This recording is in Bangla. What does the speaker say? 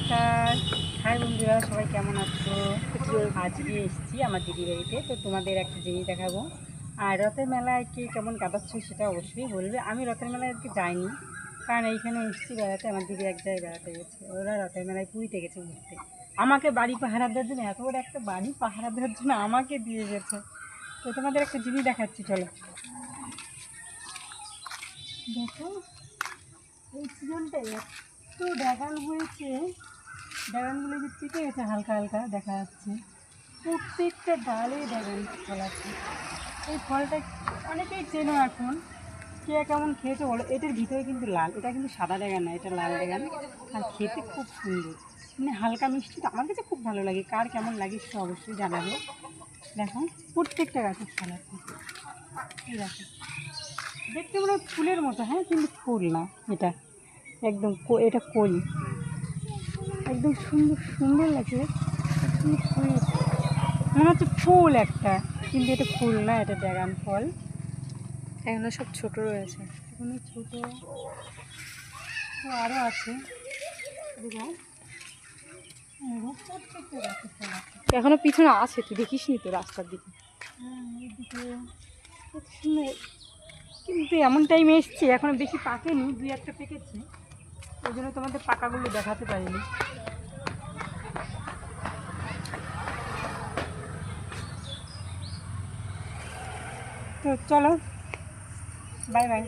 নমস্কার। হাই বন্ধুরা, সবাই কেমন আছো? আজকে এসেছি আমার দিদির বাড়িতে, তো তোমাদের একটা জিনিস দেখাবো। আর রথের মেলায় কে কেমন কাটাচ্ছো সেটা অবশ্যই বলবে। আমি রথের মেলায় আজকে যাইনি, কারণ এইখানে এসেছি বেড়াতে। আমার দিদি এক জায়গায় বেড়াতে গেছে, ওরা রথের মেলায় পুরীতে গেছে ঘুরতে। আমাকে বাড়ি পাহারা দেওয়ার জন্য, এত বড় একটা বাড়ি পাহারা দেওয়ার জন্য আমাকে দিয়ে গেছে। তো তোমাদের একটা জিনিস দেখাচ্ছি, চলো দেখো। এই সিজনটাই এত ড্রাগন হয়েছে, ড্রাগনগুলো যে পেকে গেছে, হালকা হালকা দেখা যাচ্ছে। প্রত্যেকটা ডালে ড্রাগন ফল আছে। এই ফলটা অনেকেই চেনো এখন, কে কেমন খেয়েছে বলো। এটার ভিতরে কিন্তু লাল, এটা কিন্তু সাদা ড্রাগন না, এটা লাল ড্রাগন। আর খেতে খুব সুন্দর, মানে হালকা মিষ্টি। তো আমার কাছে খুব ভালো লাগে, কার কেমন লাগে সেটা অবশ্যই জানাবে। দেখো প্রত্যেকটা গাছের ফল আছে। এই দেখো, দেখতে মনে হয় ফুলের মতো, হ্যাঁ কিন্তু ফুল না এটা, একদম এটা কই। একদম সুন্দর সুন্দর লাগছে। ফুল মনে হচ্ছে ফুল একটা, কিন্তু এটা ফুল না, এটা ড্রাগন ফল। এখনো সব ছোট রয়েছে, এখনো ছোট। তো আরও আছে, এখনো পিছনে আছে, তুই দেখিস নি তো রাস্তার দিকে। এইদিকে কত সুন্দর। কিন্তু এমন টাইমে এসছি, এখনো বেশি পাকেনি, দুই একটা পেকেছে, ওই জন্য তোমাদের পাকাগুলো দেখাতে পারিনি। তো চলো, বাই বাই।